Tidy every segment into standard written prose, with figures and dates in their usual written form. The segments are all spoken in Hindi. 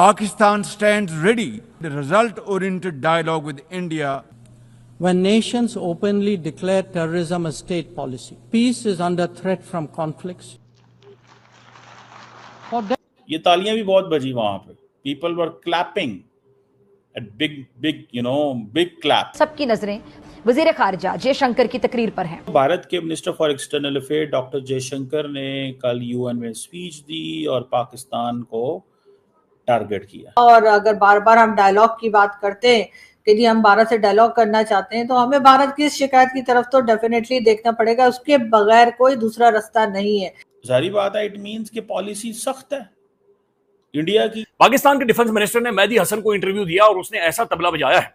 Pakistan stands ready. The result-oriented dialogue with India. When nations openly declare terrorism a state policy, peace is under threat from conflicts. ये तालियां भी बहुत बजी वहां पे. People were clapping at big clap. सबकी नजरें वजीर खारजा जयशंकर की तकरीर पर हैं. भारत के minister for external affair doctor Jaishankar ने कल यूएन में स्पीच दी और पाकिस्तान को टारगेट किया. और अगर बार बार हम डायलॉग की बात करते हैं कि जी हम भारत से डायलॉग करना चाहते हैं, तो हमें भारत की शिकायत की तरफ तो डेफिनेटली देखना पड़ेगा. उसके बगैर कोई दूसरा रास्ता नहीं है. जारी बात है, इट मींस कि पॉलिसी सख्त है इंडिया की. पाकिस्तान के डिफेंस मिनिस्टर ने मेहदी हसन को इंटरव्यू दिया और उसने ऐसा तबला बजाया है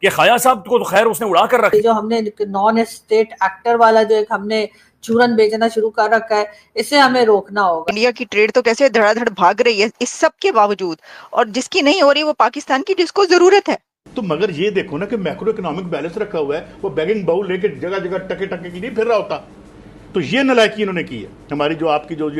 कि खाया साहब को तो खैर उसने उड़ा कर रखा. जो हमने नॉन स्टेट एक्टर वाला जो एक हमने चूरन बेचना शुरू कर रखा है, इसे हमें रोकना होगा. इंडिया की ट्रेड तो कैसे धड़ाधड़ भाग रही है इस सब के बावजूद, और जिसकी नहीं हो रही वो पाकिस्तान की, जिसको जरूरत है. तो मगर ये देखो ना कि मैक्रो इकोनॉमिक बैलेंस रखा हुआ है, वो बैगिंग बाउल लेके जगह जगह टके टके की नहीं फिर रहा होता. तो ये नालायकी इन्होंने की है हमारी, जो आपकी जो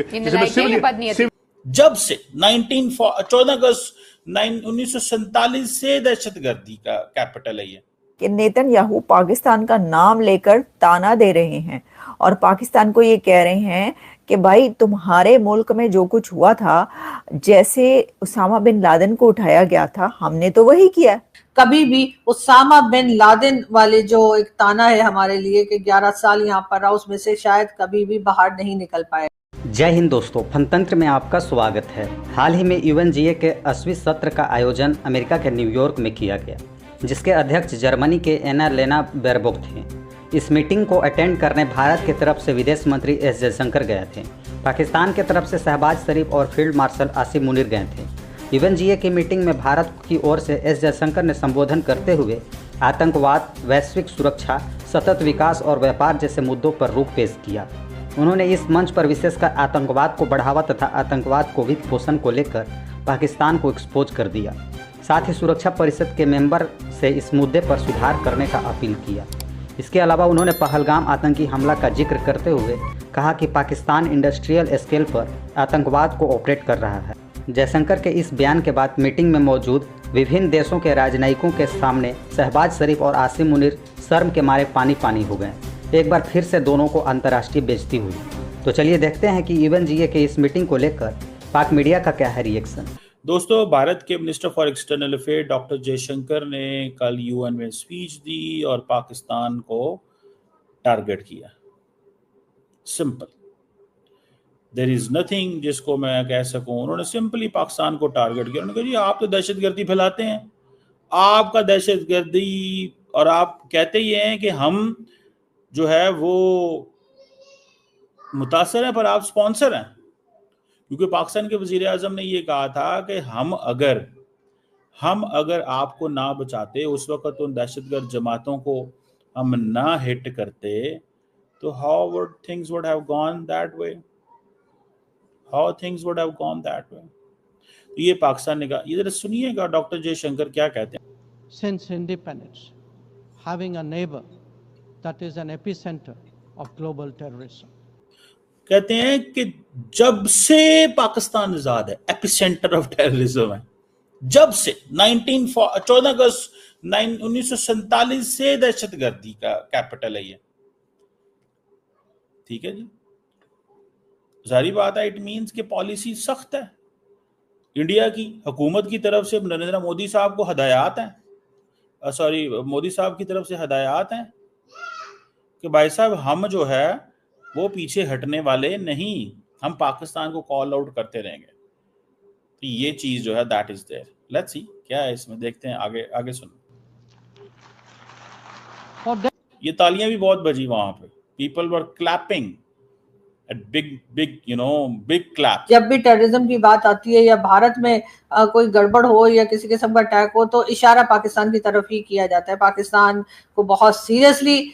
जब से 14 अगस्त 1947 से दहशतगर्दी का कैपिटल है ये. कि नेतन्याहू पाकिस्तान का नाम लेकर ताना दे रहे हैं और पाकिस्तान को ये कह रहे हैं कि भाई तुम्हारे मुल्क में जो कुछ हुआ था, जैसे उसामा बिन लादेन को उठाया गया था, हमने तो वही किया. कभी भी उसामा बिन लादेन वाले जो एक ताना है हमारे लिए कि 11 साल यहाँ पर रहा, उसमें से शायद कभी भी बाहर नहीं निकल पाए. जय हिंद दोस्तों, फनतंत्र में आपका स्वागत है. हाल ही में यूएनजीए के 80वें सत्र का आयोजन अमेरिका के न्यूयॉर्क में किया गया, जिसके अध्यक्ष जर्मनी के एनालेना बेरबॉक थे. इस मीटिंग को अटेंड करने भारत की तरफ से विदेश मंत्री एस जयशंकर गए थे. पाकिस्तान की तरफ से शहबाज शरीफ और फील्ड मार्शल आसिम मुनीर गए थे. यूएनजीए की मीटिंग में भारत की ओर से एस जयशंकर ने संबोधन करते हुए आतंकवाद, वैश्विक सुरक्षा, सतत विकास और व्यापार जैसे मुद्दों पर रुख पेश किया. उन्होंने इस मंच पर विशेषकर आतंकवाद को बढ़ावा तथा आतंकवाद को वित्त पोषण को लेकर पाकिस्तान को एक्सपोज कर दिया. साथ ही सुरक्षा परिषद के मेंबर से इस मुद्दे पर सुधार करने का अपील किया. इसके अलावा उन्होंने पहलगाम आतंकी हमला का जिक्र करते हुए कहा कि पाकिस्तान इंडस्ट्रियल स्केल पर आतंकवाद को ऑपरेट कर रहा है. जयशंकर के इस बयान के बाद मीटिंग में मौजूद विभिन्न देशों के राजनयिकों के सामने शहबाज शरीफ और आसिम मुनीर शर्म के मारे पानी पानी हो गए. एक बार फिर से दोनों को अंतर्राष्ट्रीय बेइज्जती हुई. तो चलिए देखते हैं कि यूएनजीए के इस मीटिंग को लेकर पाक मीडिया का क्या है रिएक्शन. दोस्तों, भारत के minister for external affair doctor Jaishankar ने कल यूएन में स्पीच दी और पाकिस्तान को टारगेट किया. सिंपल, देयर इज नथिंग जिसको मैं कह सकूं. उन्होंने सिंपली पाकिस्तान को टारगेट किया. उन्होंने कहा जी आप तो दहशतगर्दी फैलाते हैं, आपका दहशतगर्दी, और आप कहते ही हैं कि हम जो है वो मुतासर है पर आप स्पॉन्सर हैं. क्योंकि पाकिस्तान के वजीर आजम ने ये कहा था कि हम अगर आपको ना बचाते, उस वक्त उन दहशतगर्द जमातों को हम ना हिट करते, तो how would things would have gone that way. ये पाकिस्तान ने कहा. ये जरा सुनिएगा डॉक्टर जयशंकर क्या कहते हैं. Since independence, having a neighbor that is an epicenter of global terrorism. कहते हैं कि जब से पाकिस्तान आजाद है, एपिसेंटर ऑफ टेररिज्म है. जब से 14 अगस्त 1947 से दहशतगर्दी का कैपिटल है ये. ठीक है जी, जारी बात है, इट मींस कि पॉलिसी सख्त है इंडिया की. हुकूमत की तरफ से नरेंद्र मोदी साहब को हदायत हैं, मोदी साहब की तरफ से हदायत हैं कि भाई साहब हम जो है वो पीछे हटने वाले नहीं, हम पाकिस्तान को कॉल आउट करते रहेंगे. तो ये चीज जो है that is there. Let's see क्या है इसमें, देखते हैं आगे सुनो. ये तालियां भी बहुत बजी वहां पे. People were clapping at big clap. जब भी टेररिज्म की बात आती है या भारत में कोई गड़बड़ हो या किसी किस्म का अटैक हो, तो इशारा पाकिस्तान की तरफ ही किया जाता है. पाकिस्तान को बहुत सीरियसली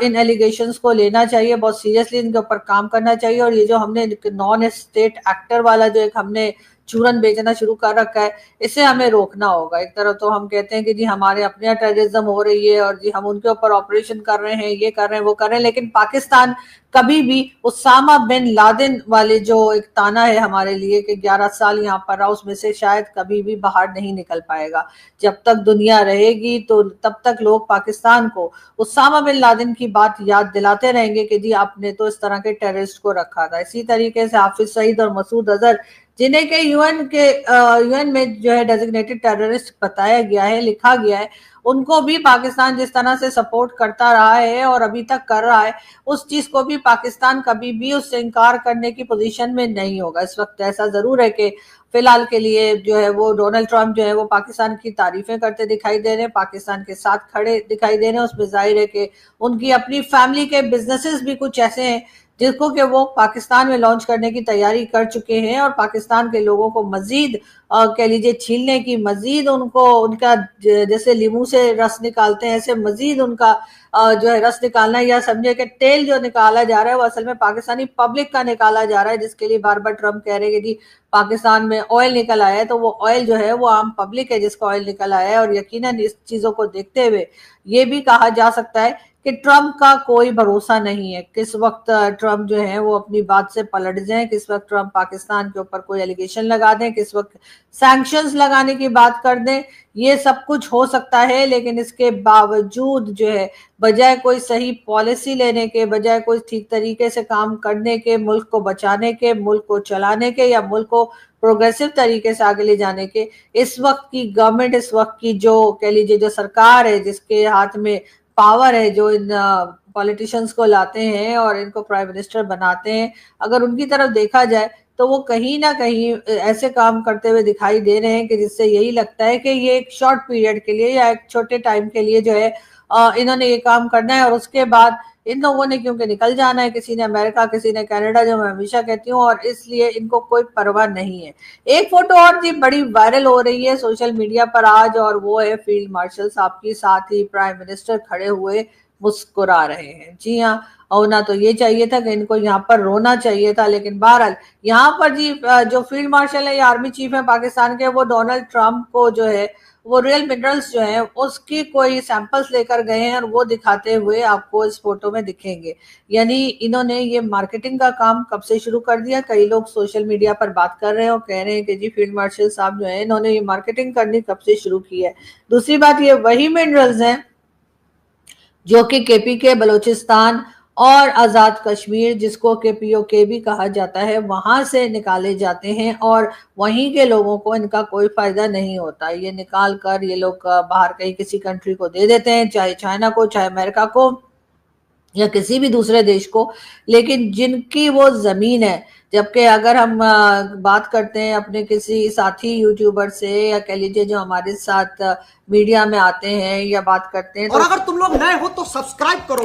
इन एलिगेशंस को लेना चाहिए, बहुत सीरियसली इनके ऊपर काम करना चाहिए. और ये जो हमने नॉन स्टेट एक्टर वाला जो एक हमने चूरन बेचना शुरू कर रखा है, इसे हमें रोकना होगा। एक तरफ तो हम कहते हैं कि जी हमारे अपने यहाँ टेररिज्म हो रही है और जी हम उनके ऊपर ऑपरेशन कर रहे हैं, ये कर रहे हैं, वो कर रहे हैं, लेकिन पाकिस्तान कभी भी उसामा बिन लादेन वाले जो एक ताना है हमारे लिए कि 11 साल यहाँ पर रहा, उसमें से शायद कभी भी बाहर नहीं निकल पाएगा। जब तक दुनिया रहेगी तो तब तक लोग पाकिस्तान को उसामा बिन लादेन की बात याद दिलाते रहेंगे कि जी आपने तो इस तरह के टेररिस्ट को रखा था। इसी तरीके से हाफिज सईद और मसूद अजहर, जिन्हें के यूएन में जो है डेजिग्नेटेड टेररिस्ट बताया गया है, लिखा गया है, उनको भी पाकिस्तान जिस तरह से सपोर्ट करता रहा है और अभी तक कर रहा है, उस चीज को भी पाकिस्तान कभी भी उससे इनकार करने की पोजीशन में नहीं होगा। इस वक्त ऐसा जरूर है कि फिलहाल के लिए जो है वो डोनाल्ड ट्रंप जो है वो पाकिस्तान की तारीफें करते दिखाई दे रहे हैं, पाकिस्तान के साथ खड़े दिखाई दे रहे हैं। उसमें जाहिर है कि उनकी अपनी फैमिली के बिजनेसेस भी कुछ ऐसे हैं जिसको कि वो पाकिस्तान में लॉन्च करने की तैयारी कर चुके हैं और पाकिस्तान के लोगों को मजीद कह लीजिए छीलने की, मजीद उनको उनका जैसे लीमू से रस निकालते हैं ऐसे मजीद उनका जो है रस निकालना, या समझे कि तेल जो निकाला जा रहा है वो असल में पाकिस्तानी पब्लिक का निकाला जा रहा है, जिसके लिए बार बार ट्रम्प कह रहे हैं कि जी पाकिस्तान में ऑयल निकल आया है, तो वो ऑयल जो है वो आम पब्लिक है जिसका ऑयल निकल आया है। और यकीनन इस चीजों को देखते हुए ये भी कहा जा सकता है कि ट्रम्प का कोई भरोसा नहीं है, किस वक्त ट्रम्प जो है वो अपनी बात से पलट जाए, किस वक्त ट्रम्प पाकिस्तान के ऊपर कोई एलिगेशन लगा दें, किस वक्त सैंक्शंस लगाने की बात कर दें, ये सब कुछ हो सकता है। लेकिन इसके बावजूद जो है बजाय कोई सही पॉलिसी लेने के, बजाय कोई ठीक तरीके से काम करने के, मुल्क को बचाने के, मुल्क को चलाने के या मुल्क को प्रोग्रेसिव तरीके से आगे ले जाने के, इस वक्त की गवर्नमेंट, इस वक्त की जो कह लीजिए जो सरकार है जिसके हाथ में पावर है, जो इन पॉलिटिशियंस को लाते हैं और इनको प्राइम मिनिस्टर बनाते हैं, अगर उनकी तरफ देखा जाए तो वो कहीं ना कहीं ऐसे काम करते हुए दिखाई दे रहे हैं कि जिससे यही लगता है कि ये एक शॉर्ट पीरियड के लिए या एक छोटे टाइम के लिए जो है इन्होंने ये काम करना है और उसके बाद इन लोगों ने क्योंकि निकल जाना है, किसी ने अमेरिका, किसी ने कनाडा, जो मैं हमेशा कहती हूँ, और इसलिए इनको कोई परवाह नहीं है। एक फोटो और जी बड़ी वायरल हो रही है सोशल मीडिया पर आज, और वो है फील्ड मार्शल साहब की, साथ ही प्राइम मिनिस्टर खड़े हुए मुस्कुरा रहे हैं। जी हाँ, होना तो ये चाहिए था कि इनको यहाँ पर रोना चाहिए था, लेकिन बहरहाल यहाँ पर जी जो फील्ड मार्शल है या आर्मी चीफ है पाकिस्तान के, वो डोनाल्ड ट्रंप को जो है वो रियल मिनरल्स जो है उसकी कोई सैंपल्स लेकर गए हैं और वो दिखाते हुए आपको इस फोटो में दिखेंगे। यानी इन्होंने ये मार्केटिंग का काम कब से शुरू कर दिया। कई लोग सोशल मीडिया पर बात कर रहे हैं और कह रहे हैं कि जी फील्ड मार्शल साहब जो है इन्होंने ये मार्केटिंग करनी कब से शुरू की है। दूसरी बात, ये वही मिनरल्स हैं जो कि केपीके बलूचिस्तान और आज़ाद कश्मीर, जिसको के पीओके भी कहा जाता है, वहां से निकाले जाते हैं और वहीं के लोगों को इनका कोई फायदा नहीं होता। ये निकाल कर ये लोग बाहर कहीं किसी कंट्री को दे देते हैं, चाहे चाइना को, चाहे अमेरिका को या किसी भी दूसरे देश को, लेकिन जिनकी वो जमीन है। जबकि अगर हम बात करते हैं अपने किसी साथी यूट्यूबर से या कह लीजिए जो हमारे साथ मीडिया में आते हैं या बात करते हैं, और अगर तुम लोग नए हो तो सब्सक्राइब करो।